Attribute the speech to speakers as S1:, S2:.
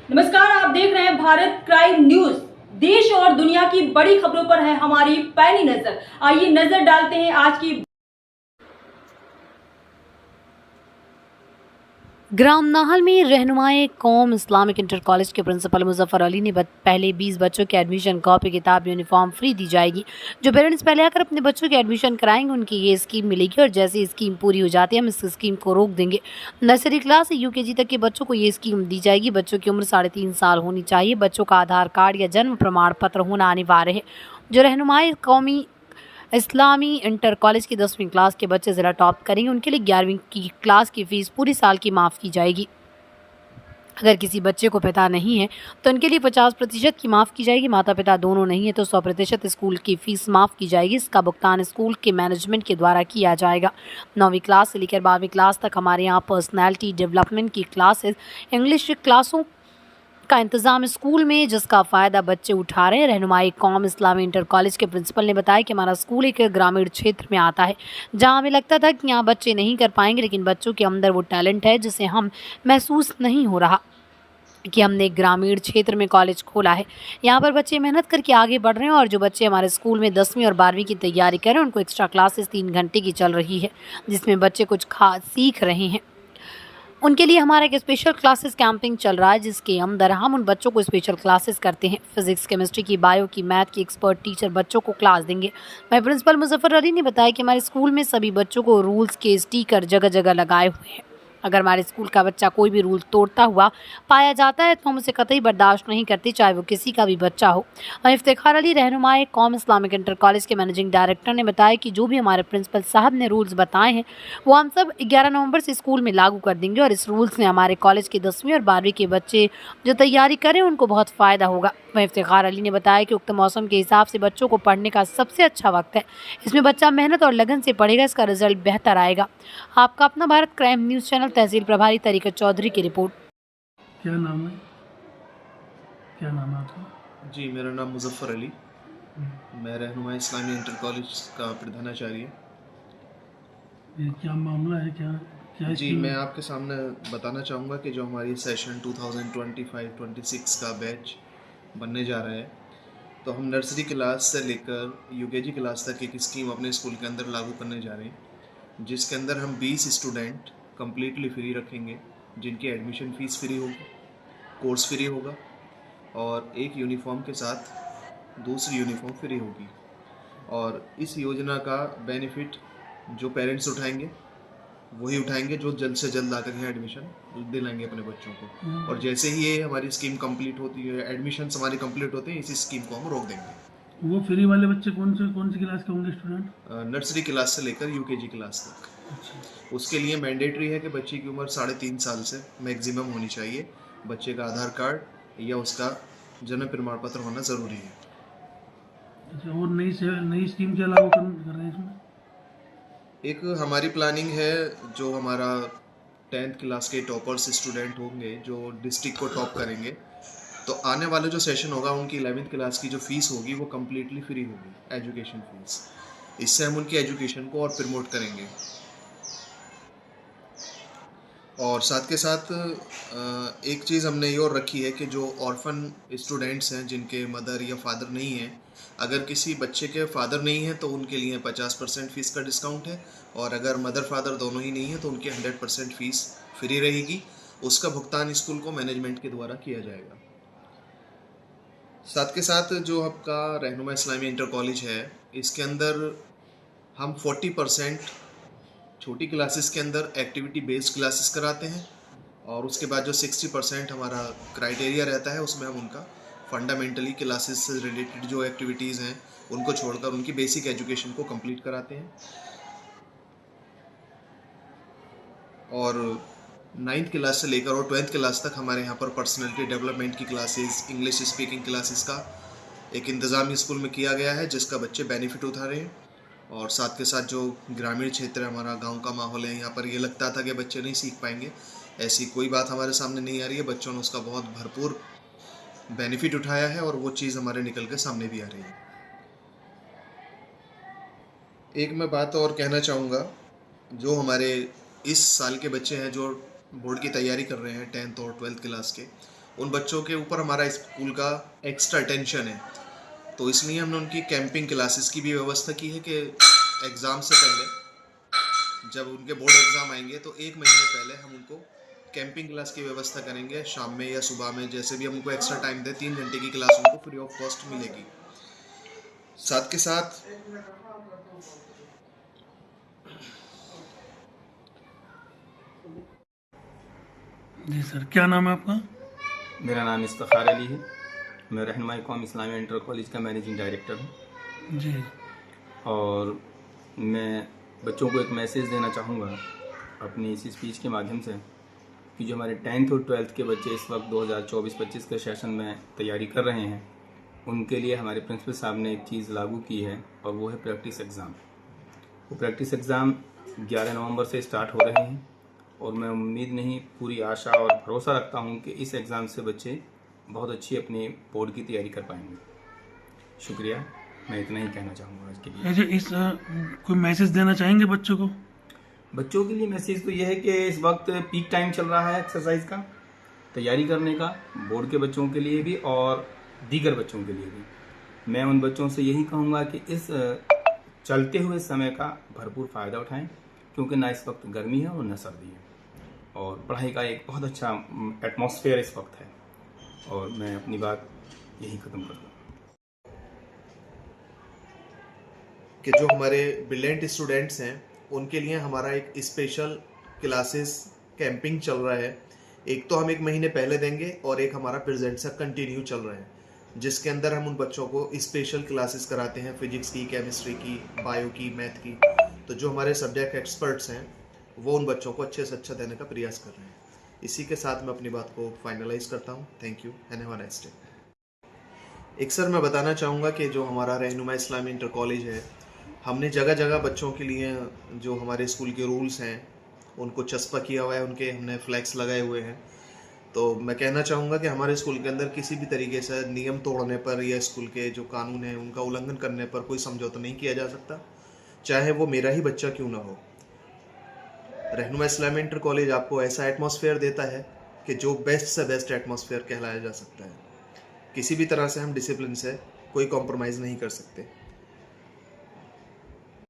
S1: नमस्कार, आप देख रहे हैं भारत क्राइम न्यूज। देश और दुनिया की बड़ी खबरों पर है हमारी पैनी नजर। आइए नजर डालते हैं आज की।
S2: ग्राम नाहल में रहनुमाए कौम इस्लामिक इंटर कॉलेज के प्रिंसिपल मुजफ्फर अली ने पहले 20 बच्चों के एडमिशन कॉपी किताब यूनिफॉर्म फ्री दी जाएगी। जो पेरेंट्स पहले आकर अपने बच्चों के एडमिशन कराएंगे उनकी ये स्कीम मिलेगी और जैसे स्कीम पूरी हो जाती है हम इस स्कीम को रोक देंगे। नर्सरी क्लास से यूकेजी तक के बच्चों को ये स्कीम दी जाएगी। बच्चों की उम्र 3.5 साल होनी चाहिए। बच्चों का आधार कार्ड या जन्म प्रमाण पत्र होना अनिवार्य है। जो रहनुमाए कौमी इस्लामी इंटर कॉलेज की 10वीं क्लास के बच्चे जिला टॉप करेंगे उनके लिए 11वीं की क्लास की फीस पूरी साल की माफ़ की जाएगी। अगर किसी बच्चे को पिता नहीं है तो उनके लिए 50% की माफ़ की जाएगी। माता पिता दोनों नहीं है तो 100% स्कूल की फीस माफ़ की जाएगी। इसका भुगतान स्कूल के मैनेजमेंट के द्वारा किया जाएगा। 9वीं क्लास से लेकर 12वीं क्लास तक हमारे यहाँ पर्सनैलिटी डेवलपमेंट की क्लासेस, इंग्लिश क्लासों का इंतजाम स्कूल में, जिसका फ़ायदा बच्चे उठा रहे हैं। रहनुमाई कौम इस्लामी इंटर कॉलेज के प्रिंसिपल ने बताया कि हमारा स्कूल एक ग्रामीण क्षेत्र में आता है जहां हमें लगता था कि यहाँ बच्चे नहीं कर पाएंगे, लेकिन बच्चों के अंदर वो टैलेंट है जिसे हम महसूस नहीं हो रहा कि हमने एक ग्रामीण क्षेत्र में कॉलेज खोला है। यहाँ पर बच्चे मेहनत करके आगे बढ़ रहे हैं और जो बच्चे हमारे स्कूल में 10वीं और 12वीं की तैयारी कर रहे हैं उनको एक्स्ट्रा क्लासेस 3 घंटे की चल रही है जिसमें बच्चे कुछ खास सीख रहे हैं। उनके लिए हमारा एक स्पेशल क्लासेस कैंपिंग चल रहा है जिसके अंदर हम उन बच्चों को स्पेशल क्लासेस करते हैं। फिजिक्स, केमिस्ट्री की, बायो की, मैथ की एक्सपर्ट टीचर बच्चों को क्लास देंगे। वहीं प्रिंसिपल मुजफ्फर अली ने बताया कि हमारे स्कूल में सभी बच्चों को रूल्स के स्टिकर जगह जगह लगाए हुए हैं। अगर हमारे स्कूल का बच्चा कोई भी रूल तोड़ता हुआ पाया जाता है तो हम उसे कतई बर्दाश्त नहीं करते, चाहे वो किसी का भी बच्चा हो। वहीं इफ्तिखार अली रहनुमाए कौम इस्लामिक इंटर कॉलेज के मैनेजिंग डायरेक्टर ने बताया कि जो भी हमारे प्रिंसिपल साहब ने रूल्स बताए हैं वो हम सब 11 नवंबर से स्कूल में लागू कर देंगे और इस रूल्स से हमारे कॉलेज के 10वीं और 12वीं के बच्चे जो तैयारी करें उनको बहुत फ़ायदा होगा। वहीं इफ्तिखार अली ने बताया कि उक्त मौसम के हिसाब से बच्चों को पढ़ने का सबसे अच्छा वक्त है। इसमें बच्चा मेहनत और लगन से पढ़ेगा, इसका रिजल्ट बेहतर आएगा। आपका अपना भारत क्राइम न्यूज़ चैनल तहसील प्रभारी तरीक़त चौधरी की रिपोर्ट।
S3: क्या नाम है? क्या नाम है आपका?
S4: जी, मेरा नाम मुजफ्फर अली। मैं रहनुमा इस्लामी इंटर कॉलेज का प्रधानाचार्य।
S3: ये क्या मामला है? क्या क्या
S4: जी, मैं आपके सामने बताना चाहूँगा कि जो हमारी सेशन 2025-26 का बैच बनने जा रहा है, तो हम नर्सरी क्लास से लेकर यूकेजी क्लास तक एक स्कीम अपने स्कूल के अंदर लागू करने जा रहे हैं, जिसके अंदर हम 20 स्टूडेंट कम्प्लीटली फ्री रखेंगे, जिनकी एडमिशन फ़ीस फ्री होगी, कोर्स फ्री होगा और एक यूनिफॉर्म के साथ दूसरी यूनिफॉर्म फ्री होगी। और इस योजना का बेनिफिट जो पेरेंट्स उठाएंगे वही उठाएंगे जो जल्द से जल्द आकर यहाँ एडमिशन दिलाएंगे अपने बच्चों को। और जैसे ही ये हमारी स्कीम कंप्लीट होती है, एडमिशन हमारे कंप्लीट होते हैं, इसी स्कीम को हम रोक देंगे।
S3: वो फ्री वाले बच्चे कौन सी क्लास के होंगे स्टूडेंट?
S4: नर्सरी क्लास से लेकर यूकेजी क्लास तक।
S3: अच्छा।
S4: उसके लिए मैंडेटरी है कि बच्चे की उम्र 3.5 साल से मैक्सिमम होनी चाहिए। बच्चे का आधार कार्ड या उसका जन्म प्रमाण पत्र होना ज़रूरी है।
S3: अच्छा, और नई स्कीम क्या लागू कर रहे हैं इसमें?
S4: एक हमारी प्लानिंग है, जो हमारा 10th क्लास के टॉपर्स स्टूडेंट होंगे जो डिस्ट्रिक्ट को टॉप करेंगे, तो आने वाले जो सेशन होगा उनकी 11th क्लास की जो फीस होगी वो कम्प्लीटली फ्री होगी, एजुकेशन फीस। इससे हम उनकी एजुकेशन को और प्रमोट करेंगे। और साथ के साथ एक चीज़ हमने ये और रखी है कि जो ऑर्फन स्टूडेंट्स हैं जिनके मदर या फादर नहीं हैं, अगर किसी बच्चे के फादर नहीं हैं तो उनके लिए 50% फ़ीस का डिस्काउंट है, और अगर मदर फादर दोनों ही नहीं हैं तो उनकी 100% फ़ीस फ्री रहेगी। उसका भुगतान स्कूल को मैनेजमेंट के द्वारा किया जाएगा। साथ के साथ जो आपका रहनुमा इस्लामी इंटर कॉलेज है, इसके अंदर हम 40% छोटी क्लासेस के अंदर एक्टिविटी बेस्ड क्लासेस कराते हैं, और उसके बाद जो 60% हमारा क्राइटेरिया रहता है उसमें हम उनका फंडामेंटली क्लासेस से रिलेटेड जो एक्टिविटीज़ हैं उनको छोड़कर उनकी बेसिक एजुकेशन को कंप्लीट कराते हैं। और 9th क्लास से लेकर और 12th क्लास तक हमारे यहाँ पर पर्सनैलिटी डेवलपमेंट की क्लासेस, इंग्लिश स्पीकिंग क्लासेस का एक इंतज़ाम स्कूल में किया गया है, जिसका बच्चे बेनिफिट उठा रहे हैं। और साथ के साथ जो ग्रामीण क्षेत्र है, हमारा गांव का माहौल है, यहाँ पर ये लगता था कि बच्चे नहीं सीख पाएंगे, ऐसी कोई बात हमारे सामने नहीं आ रही है। बच्चों ने उसका बहुत भरपूर बेनिफिट उठाया है और वो चीज़ हमारे निकल के सामने भी आ रही है। एक मैं बात और कहना चाहूँगा, जो हमारे इस साल के बच्चे हैं जो बोर्ड की तैयारी कर रहे हैं 10th और 12th क्लास के, उन बच्चों के ऊपर हमारा स्कूल का एक्स्ट्रा टेंशन है, तो इसलिए हमने उनकी कैंपिंग क्लासेस की भी व्यवस्था की है कि एग्ज़ाम से पहले जब उनके बोर्ड एग्ज़ाम आएंगे तो 1 महीने पहले हम उनको कैंपिंग क्लास की व्यवस्था करेंगे, शाम में या सुबह में, जैसे भी हम उनको एक्स्ट्रा टाइम दें। 3 घंटे की क्लास उनको फ्री ऑफ कॉस्ट मिलेगी। साथ के साथ
S3: जी सर, क्या नाम है आपका?
S5: मेरा नाम इफ्तिखार अली है। मैं रहनुमाई कौम इस्लामी इंटर कॉलेज का मैनेजिंग डायरेक्टर हूँ
S3: जी।
S5: और मैं बच्चों को एक मैसेज देना चाहूँगा अपनी इस स्पीच के माध्यम से कि जो हमारे 10th और 12th के बच्चे इस वक्त 2024-25 के सेशन में तैयारी कर रहे हैं, उनके लिए हमारे प्रिंसिपल साहब ने एक चीज़ लागू की है और वो है प्रैक्टिस एग्ज़ाम। वो प्रैक्टिस एग्ज़ाम 11 नवंबर से स्टार्ट हो रहे हैं और मैं उम्मीद नहीं, पूरी आशा और भरोसा रखता हूं कि इस एग्ज़ाम से बच्चे बहुत अच्छी अपने बोर्ड की तैयारी कर पाएंगे। शुक्रिया, मैं इतना ही कहना चाहूँगा आज के लिए।
S3: कोई मैसेज देना चाहेंगे बच्चों को?
S5: बच्चों के लिए मैसेज तो ये है कि इस वक्त पीक टाइम चल रहा है एक्सरसाइज का, तैयारी करने का, बोर्ड के बच्चों के लिए भी और दीगर बच्चों के लिए भी। मैं उन बच्चों से यही कहूँगा कि इस चलते हुए समय का भरपूर फ़ायदा उठाएं, क्योंकि ना इस वक्त गर्मी है और ना सर्दी है और पढ़ाई का एक बहुत अच्छा एटमॉस्फेयर इस वक्त है। और मैं अपनी बात यही ख़त्म कर दूँ
S4: कि जो हमारे ब्रिलियंट स्टूडेंट्स हैं उनके लिए हमारा एक स्पेशल क्लासेस कैंपिंग चल रहा है। एक तो हम 1 महीने पहले देंगे और एक हमारा प्रेजेंट से कंटिन्यू चल रहा है, जिसके अंदर हम उन बच्चों को स्पेशल क्लासेस कराते हैं, फिजिक्स की, केमिस्ट्री की, बायो की, मैथ की। तो जो हमारे सब्जेक्ट एक्सपर्ट्स हैं वो उन बच्चों को अच्छे से अच्छा देने का प्रयास कर रहे हैं। इसी के साथ मैं अपनी बात को फाइनलाइज करता हूँ। Thank you and have a nice day. एक सर मैं बताना चाहूँगा कि जो हमारा रहनुमा इस्लामी इंटर कॉलेज है, हमने जगह जगह बच्चों के लिए जो हमारे स्कूल के रूल्स हैं उनको चस्पा किया हुआ है, उनके हमने फ्लैग्स लगाए हुए हैं। तो मैं कहना चाहूँगा कि हमारे स्कूल के अंदर किसी भी तरीके से नियम तोड़ने पर या स्कूल के जो कानून हैं उनका उल्लंघन करने पर कोई समझौता नहीं किया जा सकता, चाहे वो मेरा ही बच्चा क्यों ना हो। रहनुमा इस्लामी इंटर कॉलेज आपको ऐसा एटमॉस्फेयर देता है कि जो बेस्ट से बेस्ट एटमॉस्फेयर कहलाया जा सकता है। किसी भी तरह से हम डिसिप्लिन से कोई कॉम्प्रोमाइज़ नहीं कर सकते।